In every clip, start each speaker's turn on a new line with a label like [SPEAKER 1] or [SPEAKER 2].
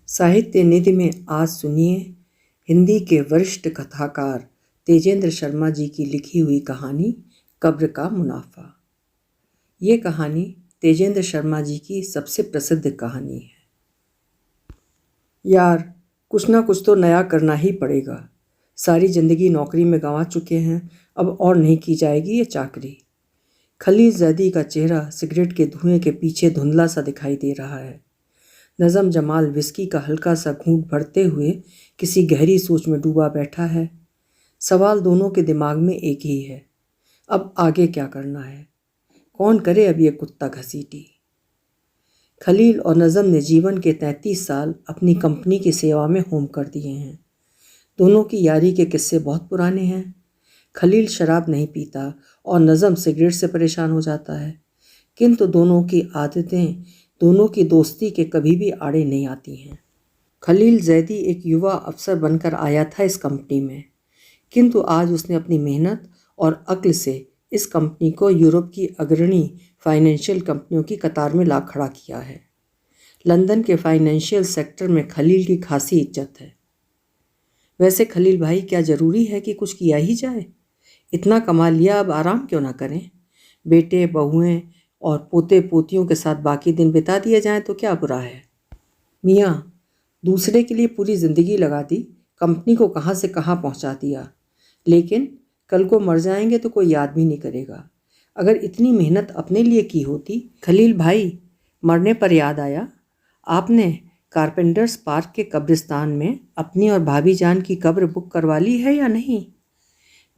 [SPEAKER 1] साहित्य निधि में आज सुनिए हिंदी के वरिष्ठ कथाकार तेजेंद्र शर्मा जी की लिखी हुई कहानी कब्र का मुनाफा। ये कहानी तेजेंद्र शर्मा जी की सबसे प्रसिद्ध कहानी है। यार, कुछ ना कुछ तो नया करना ही पड़ेगा। सारी जिंदगी नौकरी में गंवा चुके हैं, अब और नहीं की जाएगी ये चाकरी। खलील जैदी का चेहरा सिगरेट के धुएं के पीछे धुंधला सा दिखाई दे रहा है। नज़म जमाल विस्की का हल्का सा घूंट भरते हुए किसी गहरी सोच में डूबा बैठा है। सवाल दोनों के दिमाग में एक ही है, अब आगे क्या करना है? कौन करे अब ये कुत्ता घसीटी? खलील और नज़म ने जीवन के 33 साल अपनी कंपनी की सेवा में होम कर दिए हैं। दोनों की यारी के किस्से बहुत पुराने हैं। खलील शराब नहीं पीता और नज़म सिगरेट से परेशान हो जाता है, किंतु दोनों की आदतें दोनों की दोस्ती के कभी भी आड़े नहीं आती हैं। खलील जैदी एक युवा अफसर बनकर आया था इस कंपनी में, किंतु आज उसने अपनी मेहनत और अक्ल से इस कंपनी को यूरोप की अग्रणी फाइनेंशियल कंपनियों की कतार में ला खड़ा किया है। लंदन के फाइनेंशियल सेक्टर में खलील की खासी इज्जत है। वैसे खलील भाई, क्या ज़रूरी है कि कुछ किया ही जाए? इतना कमा लिया, अब आराम क्यों ना करें? बेटे बहुएं और पोते पोतियों के साथ बाकी दिन बिता दिए जाएं तो क्या बुरा है? मियाँ, दूसरे के लिए पूरी ज़िंदगी लगा दी, कंपनी को कहाँ से कहाँ पहुँचा दिया, लेकिन कल को मर जाएंगे तो कोई याद भी नहीं करेगा। अगर इतनी मेहनत अपने लिए की होती। खलील भाई, मरने पर याद आया, आपने कारपेंटर्स पार्क के कब्रिस्तान में अपनी और भाभी जान की कब्र बुक करवा ली है या नहीं?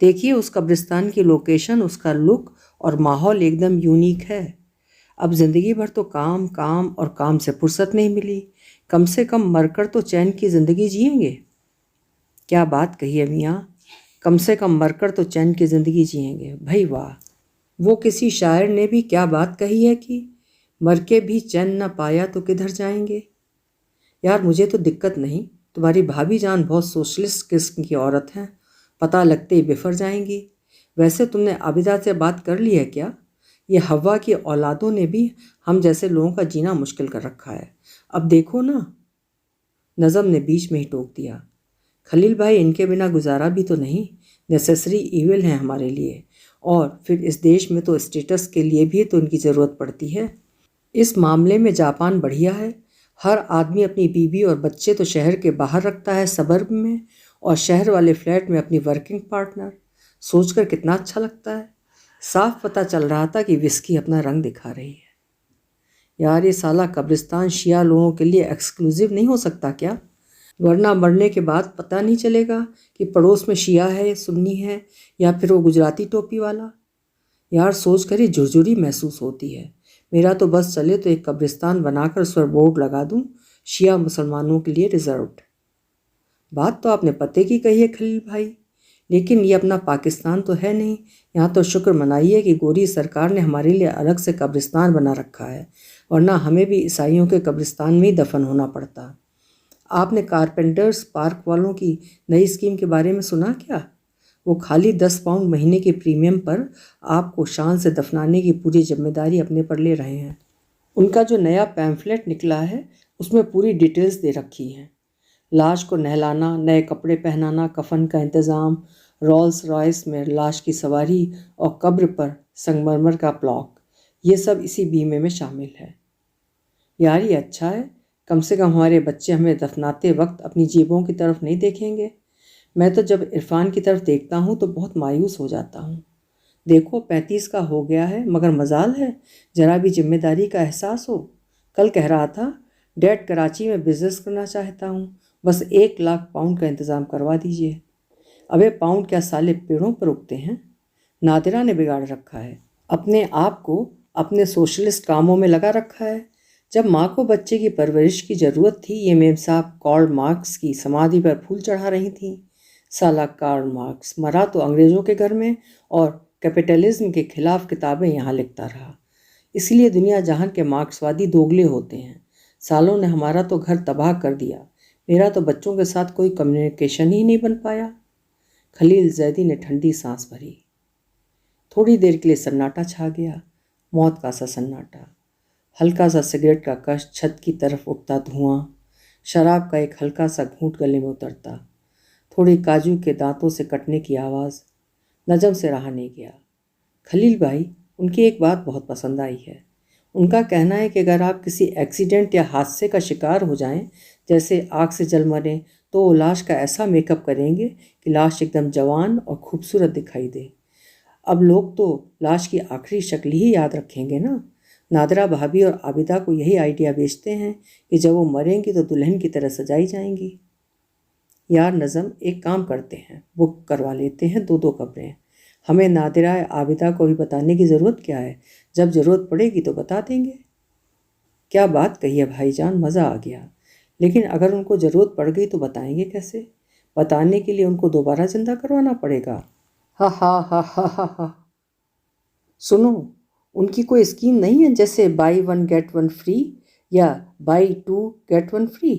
[SPEAKER 1] देखिए, उस कब्रिस्तान की लोकेशन, उसका लुक और माहौल एकदम यूनिक है। अब ज़िंदगी भर तो काम काम और काम से फुर्सत नहीं मिली, कम से कम मरकर तो चैन की ज़िंदगी जिएंगे। क्या बात कही है मियाँ, कम से कम मरकर तो चैन की ज़िंदगी जिएंगे। भाई वाह, वो किसी शायर ने भी क्या बात कही है कि मर के भी चैन न पाया तो किधर जाएंगे। यार, मुझे तो दिक्कत नहीं, तुम्हारी भाभी जान बहुत सोशलिस्ट किस्म की औरत हैं, पता लगते ही बिफर जाएंगी। वैसे तुमने आबिदा से बात कर ली है क्या? ये हवा की औलादों ने भी हम जैसे लोगों का जीना मुश्किल कर रखा है। अब देखो ना। नज़म ने बीच में ही टोक दिया। खलील भाई, इनके बिना गुजारा भी तो नहीं, नेसेसरी इविल हैं हमारे लिए, और फिर इस देश में तो स्टेटस के लिए भी तो इनकी ज़रूरत पड़ती है। इस मामले में जापान बढ़िया है। हर आदमी अपनी बीवी और बच्चे तो शहर के बाहर रखता है, सबर्ब में, और शहर वाले फ्लैट में अपनी वर्किंग पार्टनर। सोचकर कितना अच्छा लगता है। साफ पता चल रहा था कि विस्की अपना रंग दिखा रही है। यार, ये साला कब्रिस्तान शिया लोगों के लिए एक्सक्लूसिव नहीं हो सकता क्या? वरना मरने के बाद पता नहीं चलेगा कि पड़ोस में शिया है, सुन्नी है, या फिर वो गुजराती टोपी वाला। यार, सोच कर ही झुरझुरी महसूस होती है। मेरा तो बस चले तो एक कब्रिस्तान बनाकर उस पर बोर्ड लगा दूं, शिया मुसलमानों के लिए रिजर्व्ड। बात तो आपने पते की कही है खलील भाई, लेकिन ये अपना पाकिस्तान तो है नहीं। यहाँ तो शुक्र मनाइए कि गोरी सरकार ने हमारे लिए अलग से कब्रिस्तान बना रखा है, वरना हमें भी ईसाइयों के कब्रिस्तान में ही दफन होना पड़ता। आपने कारपेंटर्स पार्क वालों की नई स्कीम के बारे में सुना क्या? वो खाली 10 पाउंड महीने के प्रीमियम पर आपको शान से दफनाने की पूरी जिम्मेदारी अपने पर ले रहे हैं। उनका जो नया पैम्फलेट निकला है, उसमें पूरी डिटेल्स दे रखी हैं। लाश को नहलाना, नए कपड़े पहनाना, कफन का इंतज़ाम, रोल्स रॉयस में लाश की सवारी और कब्र पर संगमरमर का प्लॉक, ये सब इसी बीमे में शामिल है। यार, ये अच्छा है, कम से कम हमारे बच्चे हमें दफनाते वक्त अपनी जेबों की तरफ नहीं देखेंगे। मैं तो जब इरफान की तरफ देखता हूँ तो बहुत मायूस हो जाता हूँ। देखो, 35 का हो गया है, मगर मजाल है जरा भी जिम्मेदारी का एहसास हो। कल कह रहा था, डैड कराची में बिजनेस करना चाहता हूँ, बस 1 लाख पाउंड का इंतज़ाम करवा दीजिए। अबे पाउंड क्या साले पेड़ों पर उगते हैं? नादिरा ने बिगाड़ रखा है, अपने आप को अपने सोशलिस्ट कामों में लगा रखा है। जब माँ को बच्चे की परवरिश की ज़रूरत थी, ये मेम साहब कार्ल मार्क्स की समाधि पर फूल चढ़ा रही थी। साला कार्ल मार्क्स मरा तो अंग्रेज़ों के घर में, और कैपिटलिज्म के खिलाफ किताबें यहाँ लिखता रहा। इसलिए दुनिया जहान के मार्क्सवादी दोगले होते हैं। सालों ने हमारा तो घर तबाह कर दिया। मेरा तो बच्चों के साथ कोई कम्युनिकेशन ही नहीं बन पाया। खलील जैदी ने ठंडी सांस भरी। थोड़ी देर के लिए सन्नाटा छा गया, मौत का सा सन्नाटा। हल्का सा सिगरेट का कश, छत की तरफ उठता धुआं, शराब का एक हल्का सा घूंट गले में उतरता, थोड़ी काजू के दांतों से कटने की आवाज़। नजम से रहा नहीं गया। खलील भाई, उनकी एक बात बहुत पसंद आई है। उनका कहना है कि अगर आप किसी एक्सीडेंट या हादसे का शिकार हो जाएं, जैसे आग से जल मरें, तो वो लाश का ऐसा मेकअप करेंगे कि लाश एकदम जवान और खूबसूरत दिखाई दे। अब लोग तो लाश की आखिरी शक्ल ही याद रखेंगे ना। नादरा भाभी और आबिदा को यही आइडिया बेचते हैं कि जब वो मरेंगी तो दुल्हन की तरह सजाई जाएंगी। यार नज़म, एक काम करते हैं, बुक करवा लेते हैं 2-2 कमरे। हमें नादिरा आबिदा को भी बताने की ज़रूरत क्या है, जब ज़रूरत पड़ेगी तो बता देंगे। क्या बात कही है भाईजान, मज़ा आ गया। लेकिन अगर उनको ज़रूरत पड़ गई तो बताएंगे कैसे? बताने के लिए उनको दोबारा जिंदा करवाना पड़ेगा। हा हा हा हा हा हा। सुनो, उनकी कोई स्कीम नहीं है, जैसे बाई 1 गेट 1 फ्री या बाई 2 गेट 1 फ्री?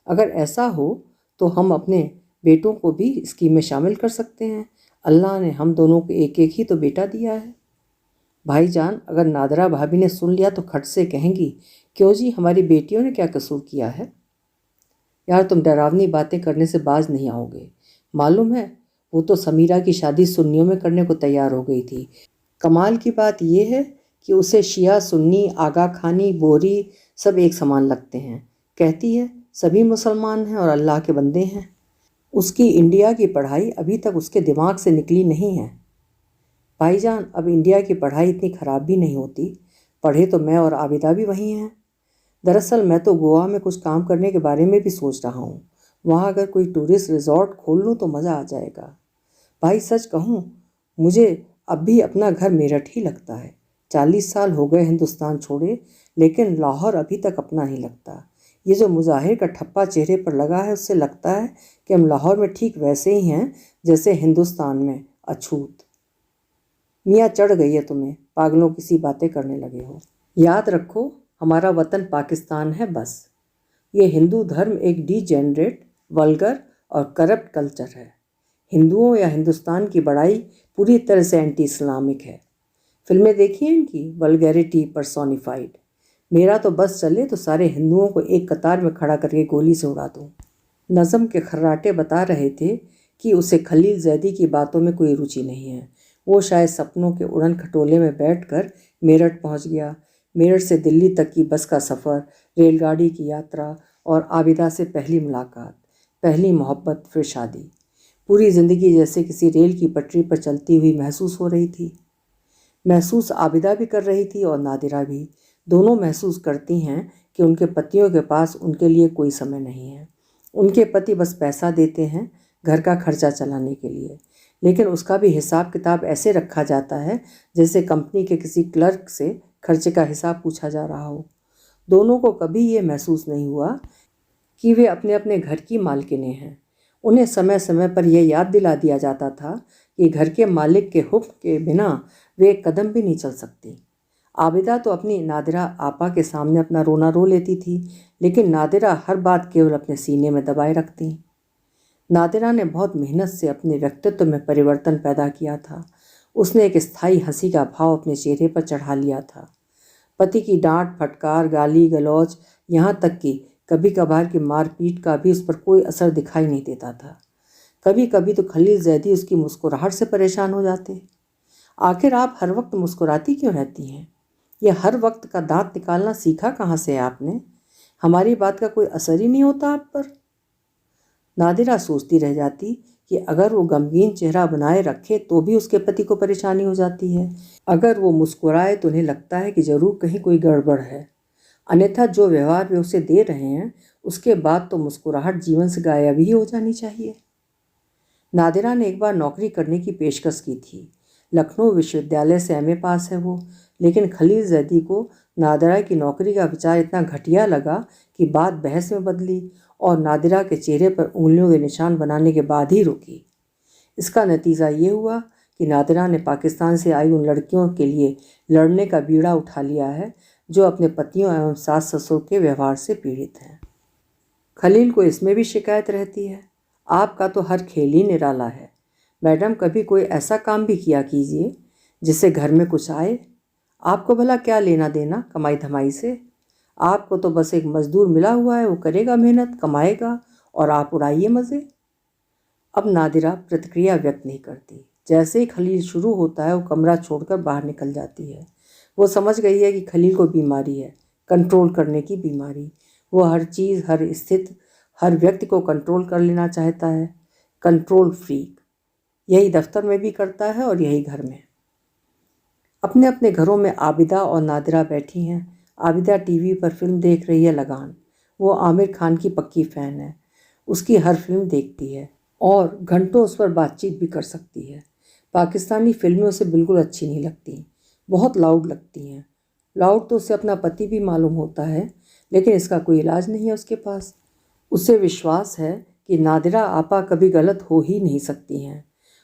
[SPEAKER 1] अगर ऐसा हो तो हम अपने बेटों को भी स्कीम में शामिल कर सकते हैं। अल्लाह ने हम दोनों को एक एक ही तो बेटा दिया है। भाईजान, अगर नादरा भाभी ने सुन लिया तो खट से कहेंगी, क्यों जी, हमारी बेटियों ने क्या कसूर किया है? यार तुम डरावनी बातें करने से बाज नहीं आओगे। मालूम है, वो तो समीरा की शादी सुन्नियों में करने को तैयार हो गई थी। कमाल की बात यह है कि उसे शिया सुन्नी आगा खानी बोरी सब एक समान लगते हैं। कहती है सभी मुसलमान हैं और अल्लाह के बंदे हैं। उसकी इंडिया की पढ़ाई अभी तक उसके दिमाग से निकली नहीं है। भाईजान, अब इंडिया की पढ़ाई इतनी ख़राब भी नहीं होती। पढ़े तो मैं और आबिदा भी वहीं हैं। दरअसल मैं तो गोवा में कुछ काम करने के बारे में भी सोच रहा हूँ। वहाँ अगर कोई टूरिस्ट रिजॉर्ट खोल लूँ तो मज़ा आ जाएगा। भाई सच कहूँ, मुझे अब भी अपना घर मेरठ ही लगता है। 40 साल हो गए हिंदुस्तान छोड़े, लेकिन लाहौर अभी तक अपना ही लगता। ये जो मुजाहिर का ठप्पा चेहरे पर लगा है, उससे लगता है कि हम लाहौर में ठीक वैसे ही हैं जैसे हिंदुस्तान में। अछूत मियाँ, चढ़ गई है तुम्हें, पागलों की सी बातें करने लगे हो। याद रखो, हमारा वतन पाकिस्तान है बस। ये हिंदू धर्म एक डीजेनरेट, वल्गर और करप्ट कल्चर है। हिंदुओं या हिंदुस्तान की बड़ाई पूरी तरह से एंटी इस्लामिक है। फिल्में देखी हैं इनकी, वल्गैरिटी पर्सोनिफाइड। मेरा तो बस चले तो सारे हिंदुओं को एक कतार में खड़ा करके गोली से उड़ा दूँ। नज़म के खर्राटे बता रहे थे कि उसे खलील जैदी की बातों में कोई रुचि नहीं है। वो शायद सपनों के उड़न खटोले में बैठकर मेरठ पहुंच गया। मेरठ से दिल्ली तक की बस का सफ़र, रेलगाड़ी की यात्रा और आबिदा से पहली मुलाकात, पहली मोहब्बत, फिर शादी। पूरी ज़िंदगी जैसे किसी रेल की पटरी पर चलती हुई महसूस हो रही थी। महसूस आबिदा भी कर रही थी और नादिरा भी। दोनों महसूस करती हैं कि उनके पतियों के पास उनके लिए कोई समय नहीं है। उनके पति बस पैसा देते हैं घर का खर्चा चलाने के लिए, लेकिन उसका भी हिसाब किताब ऐसे रखा जाता है जैसे कंपनी के किसी क्लर्क से खर्चे का हिसाब पूछा जा रहा हो। दोनों को कभी ये महसूस नहीं हुआ कि वे अपने अपने घर की मालकिनें हैं। उन्हें समय समय पर यह याद दिला दिया जाता था कि घर के मालिक के हुक्म के बिना वे एक कदम भी नहीं चल सकती। आबिदा तो अपनी नादिरा आपा के सामने अपना रोना रो लेती थी, लेकिन नादिरा हर बात केवल अपने सीने में दबाए रखती। नादिरा ने बहुत मेहनत से अपने व्यक्तित्व में परिवर्तन पैदा किया था। उसने एक स्थायी हंसी का भाव अपने चेहरे पर चढ़ा लिया था। पति की डांट फटकार, गाली गलौज, यहाँ तक कि कभी कभार की मारपीट का भी उस पर कोई असर दिखाई नहीं देता था। कभी कभी तो खलील जैदी उसकी मुस्कुराहट से परेशान हो जाते। आखिर आप हर वक्त मुस्कुराती क्यों रहती हैं? यह हर वक्त का दांत निकालना सीखा कहाँ से है आपने? हमारी बात का कोई असर ही नहीं होता आप पर? नादिरा सोचती रह जाती कि अगर वो गमगीन चेहरा बनाए रखे तो भी उसके पति को परेशानी हो जाती है। अगर वो मुस्कुराए तो उन्हें लगता है कि जरूर कहीं कोई गड़बड़ है। अन्यथा जो व्यवहार वे उसे दे रहे हैं, उसके बाद तो मुस्कुराहट जीवन से गायब ही हो जानी चाहिए। नादिरा ने एक बार नौकरी करने की पेशकश की थी। लखनऊ विश्वविद्यालय से एमए पास है वो, लेकिन खलील जैदी को नादिरा की नौकरी का विचार इतना घटिया लगा कि बात बहस में बदली और नादिरा के चेहरे पर उंगलियों के निशान बनाने के बाद ही रुकी। इसका नतीजा ये हुआ कि नादिरा ने पाकिस्तान से आई उन लड़कियों के लिए लड़ने का बीड़ा उठा लिया है जो अपने पतियों एवं सास ससुर के व्यवहार से पीड़ित हैं। खलील को इसमें भी शिकायत रहती है। आपका तो हर खेल ही निराला है। मैडम, कभी कोई ऐसा काम भी किया कीजिए जिससे घर में कुछ आए। आपको भला क्या लेना देना कमाई धमाई से? आपको तो बस एक मजदूर मिला हुआ है, वो करेगा मेहनत, कमाएगा और आप उड़ाइए मज़े। अब नादिरा प्रतिक्रिया व्यक्त नहीं करती। जैसे ही खलील शुरू होता है वो कमरा छोड़कर बाहर निकल जाती है। वो समझ गई है कि खलील को बीमारी है, कंट्रोल करने की बीमारी। वो हर चीज़, हर स्थिति, हर व्यक्ति को कंट्रोल कर लेना चाहता है। Control freak. यही दफ्तर में भी करता है और यही घर में। अपने अपने घरों में आबिदा और नादिरा बैठी हैं। आबिदा टीवी पर फिल्म देख रही है लगान। वो आमिर खान की पक्की फ़ैन है, उसकी हर फिल्म देखती है और घंटों उस पर बातचीत भी कर सकती है। पाकिस्तानी फिल्में उसे बिल्कुल अच्छी नहीं लगती, बहुत लाउड लगती हैं। लाउड तो उसे अपना पति भी मालूम होता है, लेकिन इसका कोई इलाज नहीं है उसके पास। उसे विश्वास है कि नादिरा आपा कभी गलत हो ही नहीं सकती हैं।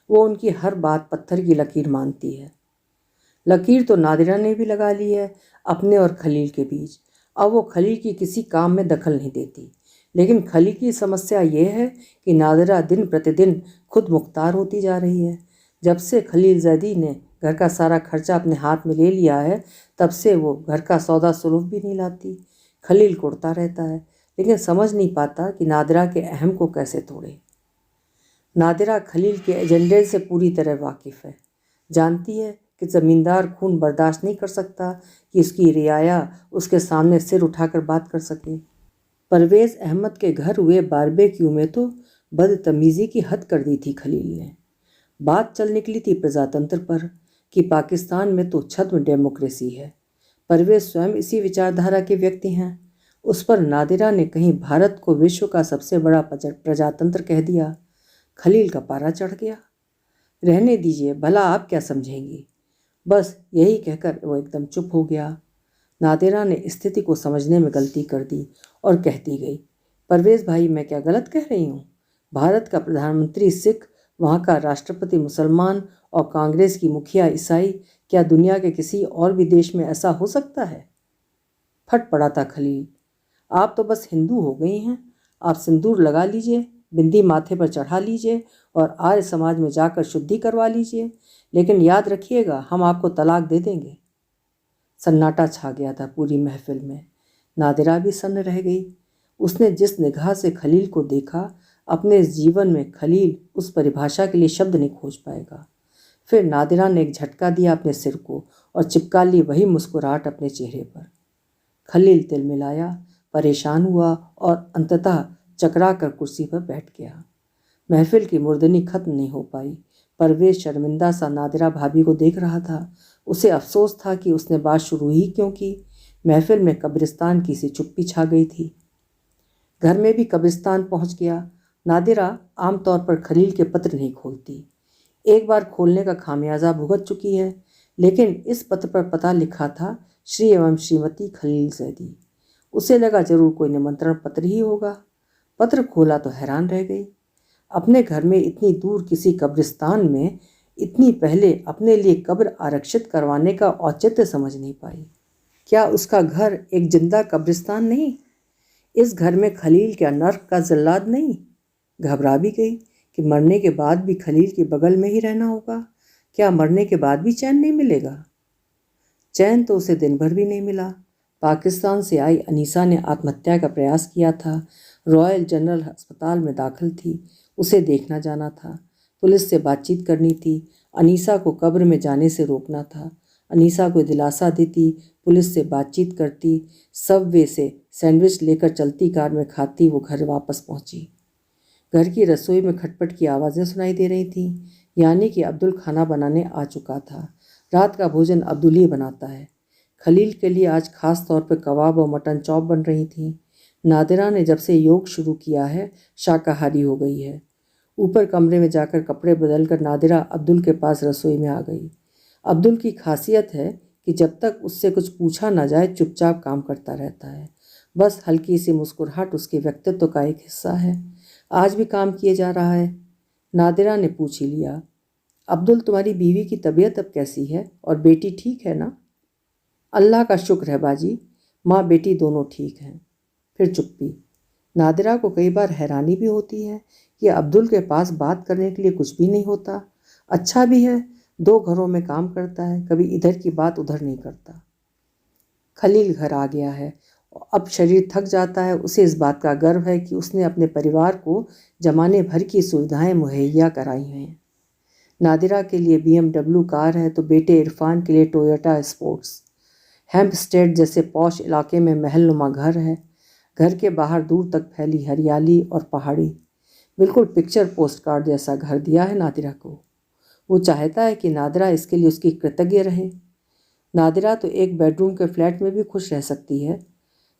[SPEAKER 1] वो उनकी हर बात पत्थर की लकीर मानती है। लकीर तो नादिरा ने भी लगा ली है अपने और खलील के बीच। अब वो खलील की किसी काम में दखल नहीं देती, लेकिन खलील की समस्या ये है कि नादिरा दिन प्रतिदिन खुद मुख्तार होती जा रही है। जब से खलील जैदी ने घर का सारा खर्चा अपने हाथ में ले लिया है, तब से वो घर का सौदा सुलूफ भी नहीं लाती। खलील कुड़ता रहता है, लेकिन समझ नहीं पाता कि नादिरा के अहम को कैसे तोड़े। नादिरा खलील के एजेंडे से पूरी तरह वाकिफ़ है। जानती है कि ज़मींदार खून बर्दाश्त नहीं कर सकता कि उसकी रियाया उसके सामने सिर उठाकर बात कर सके। परवेज़ अहमद के घर हुए बारबेक्यू में तो बदतमीज़ी की हद कर दी थी खलील ने। बात चल निकली थी प्रजातंत्र पर कि पाकिस्तान में तो छद्म डेमोक्रेसी है। परवेज़ स्वयं इसी विचारधारा के व्यक्ति हैं। उस पर नादिरा ने कहीं भारत को विश्व का सबसे बड़ा प्रजातंत्र कह दिया। खलील का पारा चढ़ गया। रहने दीजिए, भला आप क्या समझेंगी। बस यही कहकर वो एकदम चुप हो गया। नादिरा ने स्थिति को समझने में गलती कर दी और कहती गई, परवेज़ भाई, मैं क्या गलत कह रही हूँ? भारत का प्रधानमंत्री सिख, वहाँ का राष्ट्रपति मुसलमान और कांग्रेस की मुखिया ईसाई। क्या दुनिया के किसी और भी देश में ऐसा हो सकता है? फट पड़ा था खलील। आप तो बस हिंदू हो गई हैं। आप सिंदूर लगा लीजिए, बिंदी माथे पर चढ़ा लीजिए और आर्य समाज में जाकर शुद्धि करवा लीजिए, लेकिन याद रखिएगा, हम आपको तलाक दे देंगे। सन्नाटा छा गया था पूरी महफिल में। नादिरा भी सन्न रह गई। उसने जिस निगाह से खलील को देखा, अपने जीवन में खलील उस परिभाषा के लिए शब्द नहीं खोज पाएगा। फिर नादिरा ने एक झटका दिया अपने सिर को और चिपका ली वही मुस्कुराहट अपने चेहरे पर। खलील तिलमिलाया, परेशान हुआ और अंततः चकरा कर कुर्सी पर बैठ गया। महफिल की मुर्दनी खत्म नहीं हो पाई। परवेज़ शर्मिंदा सा नादिरा भाभी को देख रहा था। उसे अफसोस था कि उसने बात शुरू ही क्यों की। महफिल में कब्रिस्तान की सी चुप्पी छा गई थी। घर में भी कब्रिस्तान पहुंच गया। नादिरा आमतौर पर खलील के पत्र नहीं खोलती। एक बार खोलने का खामियाजा भुगत चुकी है, लेकिन इस पत्र पर पता लिखा था श्री एवं श्रीमती खलील जैदी। उसे लगा जरूर कोई निमंत्रण पत्र ही होगा। पत्र खोला तो हैरान रह गई। अपने घर में इतनी दूर किसी कब्रिस्तान में इतनी पहले अपने लिए कब्र आरक्षित करवाने का औचित्य समझ नहीं पाई। क्या उसका घर एक जिंदा कब्रिस्तान नहीं? इस घर में खलील क्या नर्क का जल्लाद नहीं? घबरा भी गई कि मरने के बाद भी खलील के बगल में ही रहना होगा। क्या मरने के बाद भी चैन नहीं मिलेगा? चैन तो उसे दिन भर भी नहीं मिला। पाकिस्तान से आई अनीसा ने आत्महत्या का प्रयास किया था। रॉयल जनरल अस्पताल में दाखिल थी। उसे देखना जाना था, पुलिस से बातचीत करनी थी, अनीसा को कब्र में जाने से रोकना था, अनीसा को दिलासा देती, पुलिस से बातचीत करती, सबवे से सैंडविच लेकर चलती कार में खाती वो घर वापस पहुंची। घर की रसोई में खटपट की आवाज़ें सुनाई दे रही थीं, यानी कि अब्दुल खाना बनाने आ चुका था। रात का भोजन अब्दुल ही बनाता है। खलील के लिए आज खास तौर पर कबाब और मटन चॉप बन रही थी। नादिरा ने जब से योग शुरू किया है, शाकाहारी हो गई है। ऊपर कमरे में जाकर कपड़े बदलकर नादिरा अब्दुल के पास रसोई में आ गई। अब्दुल की खासियत है कि जब तक उससे कुछ पूछा ना जाए चुपचाप काम करता रहता है। बस हल्की सी मुस्कुराहट उसके व्यक्तित्व का एक हिस्सा है। आज भी काम किए जा रहा है। नादिरा ने पूछ ही लिया, अब्दुल, तुम्हारी बीवी की तबीयत अब कैसी है और बेटी ठीक है ना? अल्लाह का शुक्र है बाजी, माँ बेटी दोनों ठीक हैं। फिर चुप्पी। नादिरा को कई बार हैरानी भी होती है कि अब्दुल के पास बात करने के लिए कुछ भी नहीं होता। अच्छा भी है, 2 घरों में काम करता है, कभी इधर की बात उधर नहीं करता। खलील घर आ गया है अब शरीर थक जाता है, उसे इस बात का गर्व है कि उसने अपने परिवार को जमाने भर की सुविधाएं मुहैया कराई हैं। नादिरा के लिए BMW कार है तो बेटे इरफान के लिए टोयोटा स्पोर्ट्स। हेम्पस्टेड जैसे पॉश इलाके में महलनुमा घर है। घर के बाहर दूर तक फैली हरियाली और पहाड़ी। बिल्कुल पिक्चर पोस्ट कार्ड जैसा घर दिया है नादिरा को। वो चाहता है कि नादिरा इसके लिए उसकी कृतज्ञ रहे। नादिरा तो एक बेडरूम के फ्लैट में भी खुश रह सकती है।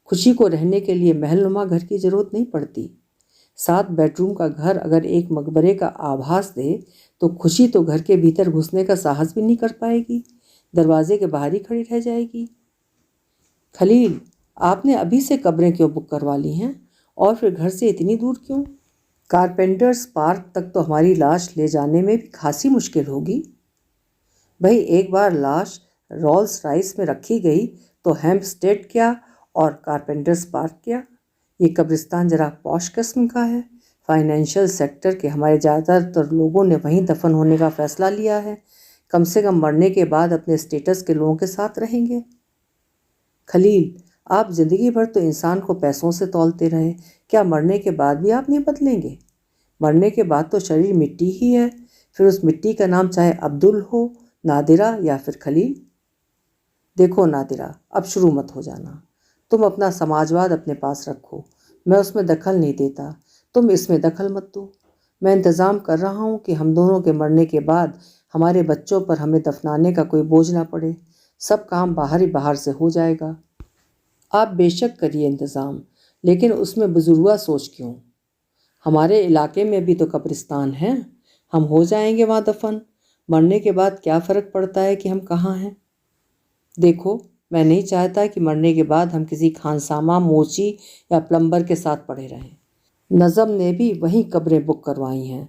[SPEAKER 1] खुशी को रहने के लिए महलनुमा घर की ज़रूरत नहीं पड़ती। 7 बेडरूम का घर अगर एक मकबरे का आभास दे तो खुशी तो घर के भीतर घुसने का साहस भी नहीं कर पाएगी, दरवाजे के बाहर ही खड़ी रह जाएगी। खलील, आपने अभी से कब्रें क्यों बुक करवा ली हैं और फिर घर से इतनी दूर क्यों? कारपेंटर्स पार्क तक तो हमारी लाश ले जाने में भी खासी मुश्किल होगी। भाई, एक बार लाश रोल्स रॉयस में रखी गई तो हेम्पस्टेड क्या और कारपेंटर्स पार्क क्या? ये कब्रिस्तान जरा पॉश किस्म का है। फाइनेंशियल सेक्टर के हमारे ज़्यादातर लोगों ने वहीं दफन होने का फ़ैसला लिया है। कम से कम मरने के बाद अपने स्टेटस के लोगों के साथ रहेंगे। खलील, आप ज़िंदगी भर तो इंसान को पैसों से तौलते रहे, क्या मरने के बाद भी आप नहीं बदलेंगे? मरने के बाद तो शरीर मिट्टी ही है, फिर उस मिट्टी का नाम चाहे अब्दुल हो, नादिरा या फिर खलील। देखो नादिरा, अब शुरू मत हो जाना। तुम अपना समाजवाद अपने पास रखो, मैं उसमें दखल नहीं देता, तुम इसमें दखल मत दो। मैं इंतज़ाम कर रहा हूँ कि हम दोनों के मरने के बाद हमारे बच्चों पर हमें दफनाने का कोई बोझ ना पड़े। सब काम बाहर ही बाहर से हो जाएगा। आप बेशक करिए इंतज़ाम, लेकिन उसमें बुजुर्गा सोच क्यों? हमारे इलाके में भी तो कब्रिस्तान हैं, हम हो जाएंगे वहाँ दफन। मरने के बाद क्या फ़र्क पड़ता है कि हम कहाँ हैं? देखो, मैं नहीं चाहता कि मरने के बाद हम किसी खानसामा, मोची या प्लम्बर के साथ पड़े रहें। नज़म ने भी वहीं कब्रें बुक करवाई हैं।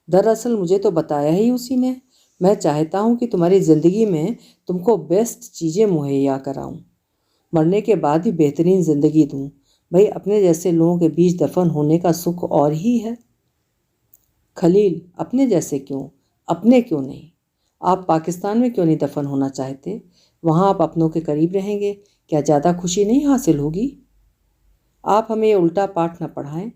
[SPEAKER 1] दरअसल मुझे तो बताया ही उसी ने। मैं चाहता हूँ कि तुम्हारी ज़िंदगी में तुमको बेस्ट चीज़ें मुहैया कराऊँ, मरने के बाद ही बेहतरीन ज़िंदगी दूँ। भाई, अपने जैसे लोगों के बीच दफन होने का सुख और ही है। खलील, अपने जैसे क्यों, अपने क्यों नहीं? आप पाकिस्तान में क्यों नहीं दफन होना चाहते? वहाँ आप अपनों के करीब रहेंगे, क्या ज़्यादा खुशी नहीं हासिल होगी? आप हमें ये उल्टा पाठ न पढ़ाएं।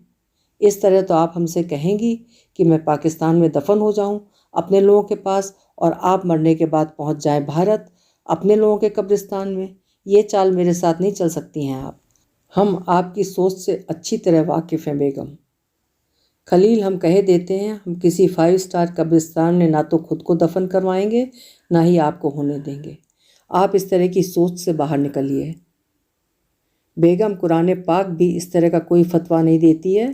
[SPEAKER 1] इस तरह तो आप हमसे कहेंगी कि मैं पाकिस्तान में दफन हो जाऊं अपने लोगों के पास, और आप मरने के बाद पहुंच जाएं भारत अपने लोगों के कब्रिस्तान में। ये चाल मेरे साथ नहीं चल सकती हैं आप। हम आपकी सोच से अच्छी तरह वाकिफ़ हैं बेगम। खलील, हम कह देते हैं, हम किसी 5 स्टार कब्रिस्तान में ना तो खुद को दफन करवाएंगे ना ही आपको होने देंगे। आप इस तरह की सोच से बाहर निकलिए। बेगम, कुरान पाक भी इस तरह का कोई फतवा नहीं देती है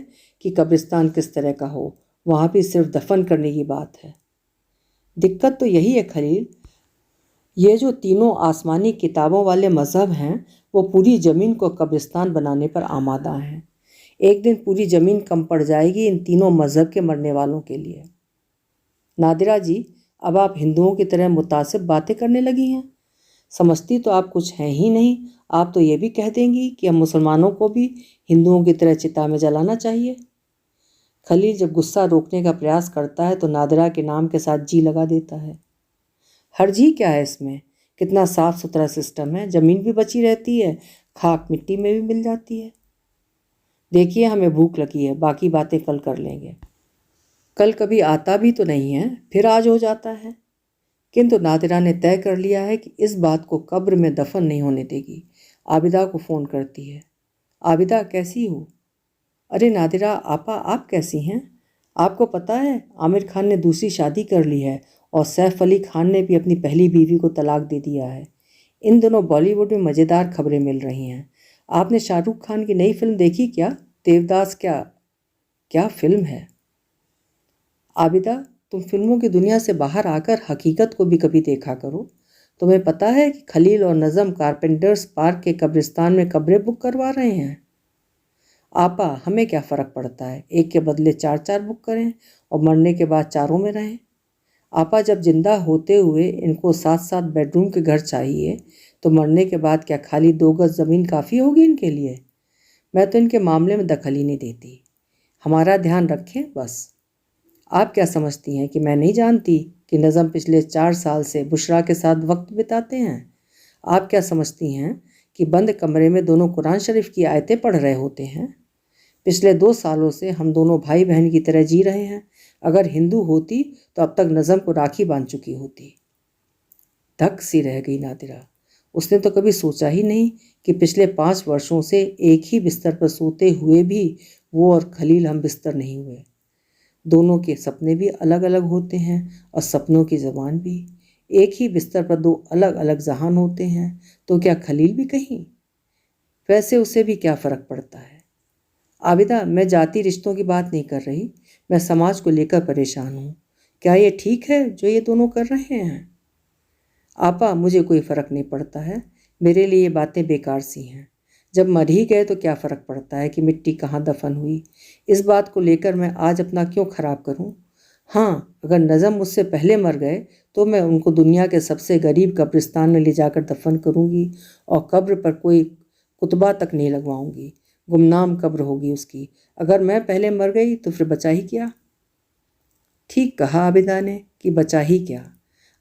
[SPEAKER 1] कि कब्रिस्तान किस तरह का हो, वहाँ भी सिर्फ दफन करने की बात है। दिक्कत तो यही है खलील, ये जो तीनों आसमानी किताबों वाले मज़हब हैं वो पूरी ज़मीन को कब्रिस्तान बनाने पर आमादा हैं। एक दिन पूरी ज़मीन कम पड़ जाएगी इन तीनों मज़हब के मरने वालों के लिए। नादिरा जी, अब आप हिंदुओं की तरह मुतासिब बातें करने लगी हैं। समझती तो आप कुछ हैं ही नहीं। आप तो ये भी कह देंगी कि हम मुसलमानों को भी हिंदुओं की तरह चिता में जलाना चाहिए। खलील जब गुस्सा रोकने का प्रयास करता है तो नादिरा के नाम के साथ जी लगा देता है। हर्ज ही क्या है इसमें? कितना साफ सुथरा सिस्टम है, ज़मीन भी बची रहती है, खाक मिट्टी में भी मिल जाती है। देखिए, हमें भूख लगी है, बाकी बातें कल कर लेंगे। कल कभी आता भी तो नहीं है, फिर आज हो जाता है। किंतु नादिरा ने तय कर लिया है कि इस बात को कब्र में दफन नहीं होने देगी। आबिदा को फ़ोन करती है। आबिदा, कैसी हो? अरे नादिरा आपा, आप कैसी हैं? आपको पता है आमिर खान ने दूसरी शादी कर ली है और सैफ अली खान ने भी अपनी पहली बीवी को तलाक दे दिया है। इन दोनों बॉलीवुड में मज़ेदार खबरें मिल रही हैं। आपने शाहरुख खान की नई फिल्म देखी क्या? देवदास क्या क्या फिल्म है। आबिदा, तुम फिल्मों की दुनिया से बाहर आकर हकीकत को भी कभी देखा करो। तुम्हें पता है कि खलील और नज़म कारपेंटर्स पार्क के कब्रिस्तान में कब्रें बुक करवा रहे हैं। आपा, हमें क्या फ़र्क पड़ता है, एक के बदले 4-4 बुक करें और मरने के बाद चारों में रहें। आपा, जब जिंदा होते हुए इनको 7-7 बेडरूम के घर चाहिए तो मरने के बाद क्या खाली 2 गज ज़मीन काफ़ी होगी इनके लिए? मैं तो इनके मामले में दखल ही नहीं देती। हमारा ध्यान रखें बस। आप क्या समझती हैं कि मैं नहीं जानती कि नज़म पिछले 4 साल से बुशरा के साथ वक्त बिताते हैं? आप क्या समझती हैं कि बंद कमरे में दोनों कुरान शरीफ की आयतें पढ़ रहे होते हैं। पिछले 2 सालों से हम दोनों भाई बहन की तरह जी रहे हैं। अगर हिंदू होती तो अब तक नज़म को राखी बांध चुकी होती। धक सी रह गई नादिरा। उसने तो कभी सोचा ही नहीं कि पिछले 5 वर्षों से एक ही बिस्तर पर सोते हुए भी वो और खलील हम बिस्तर नहीं हुए। दोनों के सपने भी अलग अलग होते हैं और सपनों की ज़बान भी। एक ही बिस्तर पर 2 अलग अलग जहान होते हैं, तो क्या खलील भी कहीं? वैसे उसे भी क्या फ़र्क पड़ता है। आबिदा, मैं जाति रिश्तों की बात नहीं कर रही, मैं समाज को लेकर परेशान हूँ। क्या ये ठीक है जो ये दोनों कर रहे हैं? आपा, मुझे कोई फ़र्क नहीं पड़ता है। मेरे लिए ये बातें बेकार सी हैं। जब मर ही गए तो क्या फ़र्क पड़ता है कि मिट्टी कहाँ दफन हुई। इस बात को लेकर मैं आज अपना क्यों ख़राब करूँ। हाँ, अगर नज़म मुझसे पहले मर गए तो मैं उनको दुनिया के सबसे गरीब कब्रिस्तान में ले जाकर दफन करूँगी और कब्र पर कोई कुतबा तक नहीं लगवाऊँगी। गुमनाम कब्र होगी उसकी। अगर मैं पहले मर गई तो फिर बचा ही क्या। ठीक कहा आबिदा ने कि बचा ही क्या।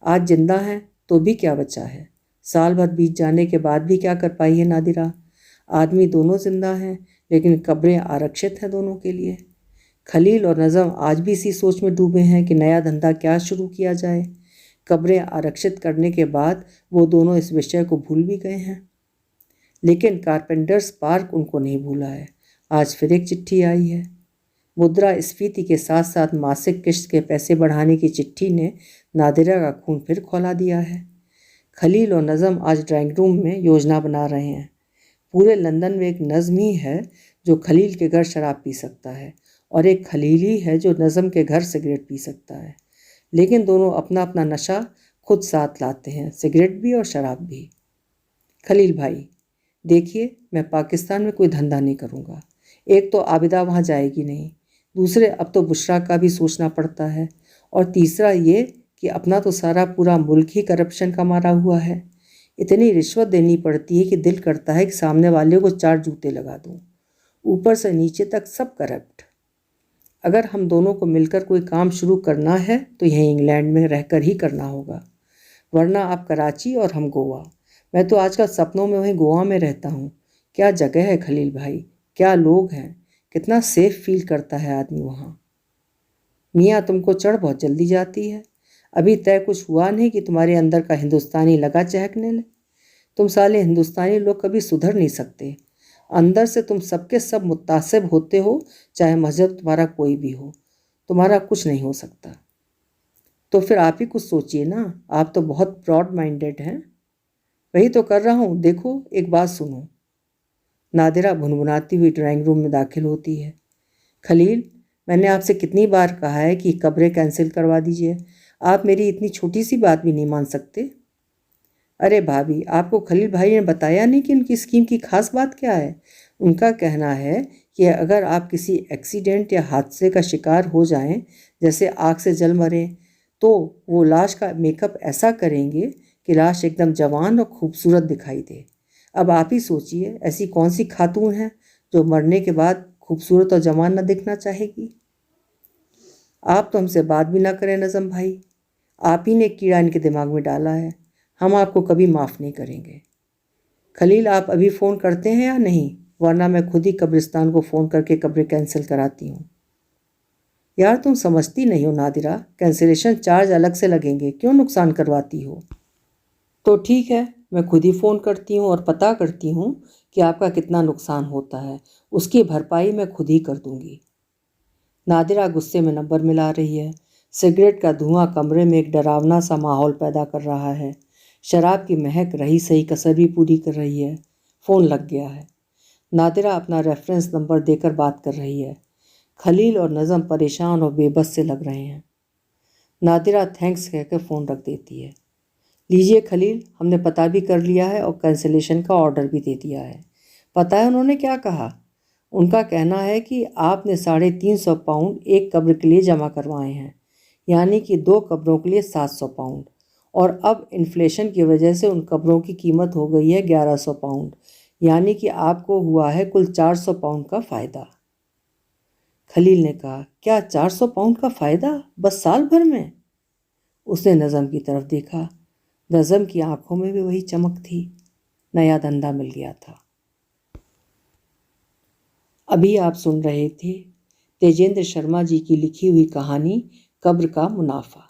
[SPEAKER 1] आज जिंदा हैं तो भी क्या बचा है। साल भर बीत जाने के बाद भी क्या कर पाई है नादिरा। आदमी दोनों जिंदा हैं, लेकिन कब्रें आरक्षित हैं दोनों के लिए। खलील और नज़म आज भी इसी सोच में डूबे हैं कि नया धंधा क्या शुरू किया जाए। कब्रें आरक्षित करने के बाद वो दोनों इस विषय को भूल भी गए हैं, लेकिन कारपेंटर्स पार्क उनको नहीं भूला है। आज फिर एक चिट्ठी आई है। मुद्रास्फीति के साथ साथ मासिक किश्त के पैसे बढ़ाने की चिट्ठी ने नादिरा का खून फिर खौला दिया है। खलील और नज़म आज ड्राइंग रूम में योजना बना रहे हैं। पूरे लंदन में एक नज़म ही है जो खलील के घर शराब पी सकता है और एक खलील ही है जो नज़म के घर सिगरेट पी सकता है। लेकिन दोनों अपना अपना नशा खुद साथ लाते हैं, सिगरेट भी और शराब भी। खलील भाई, देखिए, मैं पाकिस्तान में कोई धंधा नहीं करूँगा। एक तो आबिदा वहाँ जाएगी नहीं, दूसरे अब तो बुशरा का भी सोचना पड़ता है, और तीसरा ये कि अपना तो सारा पूरा मुल्क ही करप्शन का मारा हुआ है। इतनी रिश्वत देनी पड़ती है कि दिल करता है कि सामने वाले को 4 जूते लगा दूँ। ऊपर से नीचे तक सब करप्ट। अगर हम दोनों को मिलकर कोई काम शुरू करना है तो यहीं इंग्लैंड में रहकर ही करना होगा, वरना आप कराची और हम गोवा। मैं तो आजकल सपनों में वहीं गोवा में रहता हूँ। क्या जगह है खलील भाई, क्या लोग हैं, कितना सेफ फील करता है आदमी वहाँ। मियाँ, तुमको चढ़ बहुत जल्दी जाती है। अभी तय कुछ हुआ नहीं कि तुम्हारे अंदर का हिंदुस्तानी लगा चहकने ले। तुम साले हिंदुस्तानी लोग कभी सुधर नहीं सकते। अंदर से तुम सबके सब मुत्तासिब होते हो, चाहे मजहब तुम्हारा कोई भी हो। तुम्हारा कुछ नहीं हो सकता। तो फिर आप ही कुछ सोचिए ना, आप तो बहुत ब्रॉड माइंडेड हैं। वही तो कर रहा हूँ, देखो एक बात सुनो। नादिरा भुनभुनाती हुई ड्राइंग रूम में दाखिल होती है। खलील, मैंने आपसे कितनी बार कहा है कि कब्रें कैंसिल करवा दीजिए। आप मेरी इतनी छोटी सी बात भी नहीं मान सकते। अरे भाभी, आपको खलील भाई ने बताया नहीं कि उनकी स्कीम की खास बात क्या है। उनका कहना है कि अगर आप किसी एक्सीडेंट या हादसे का शिकार हो जाएं, जैसे आग से जल मरें, तो वो लाश का मेकअप ऐसा करेंगे कि लाश एकदम जवान और खूबसूरत दिखाई दे। अब आप ही सोचिए, ऐसी कौन सी खातून है जो मरने के बाद खूबसूरत और जवान न दिखना चाहेगी। आप तो हमसे बात भी ना करें नज़म भाई। आप ही ने कीड़ा इनके दिमाग में डाला है। हम आपको कभी माफ़ नहीं करेंगे। खलील, आप अभी फ़ोन करते हैं या नहीं, वरना मैं खुद ही कब्रिस्तान को फ़ोन करके कब्रें कैंसिल कराती हूँ। यार, तुम समझती नहीं हो नादिरा, कैंसिलेशन चार्ज अलग से लगेंगे, क्यों नुकसान करवाती हो। तो ठीक है, मैं खुद ही फ़ोन करती हूँ और पता करती हूँ कि आपका कितना नुकसान होता है। उसकी भरपाई मैं खुद ही कर दूँगी। नादिरा गुस्से में नंबर मिला रही है। सिगरेट का धुआं कमरे में एक डरावना सा माहौल पैदा कर रहा है। शराब की महक रही सही कसर भी पूरी कर रही है। फ़ोन लग गया है। नादिरा अपना रेफरेंस नंबर देकर बात कर रही है। खलील और नज़म परेशान और बेबस से लग रहे हैं। नादिरा थैंक्स कहकर फ़ोन रख देती है। लीजिए खलील, हमने पता भी कर लिया है और कैंसिलेशन का ऑर्डर भी दे दिया है। पता है उन्होंने क्या कहा? उनका कहना है कि आपने 350 पाउंड एक कब्र के लिए जमा करवाए हैं, यानी कि 2 कब्रों के लिए 700 पाउंड, और अब इन्फ्लेशन की वजह से उन कब्रों की कीमत हो गई है 1100 पाउंड, यानी कि आपको हुआ है कुल 400 पाउंड का फ़ायदा। खलील ने कहा, क्या 400 पाउंड का फ़ायदा बस साल भर में? उसने नज़म की तरफ देखा। नज़म की आंखों में भी वही चमक थी। नया धंधा मिल गया था। अभी आप सुन रहे थे तेजेंद्र शर्मा जी की लिखी हुई कहानी कब्र का मुनाफा।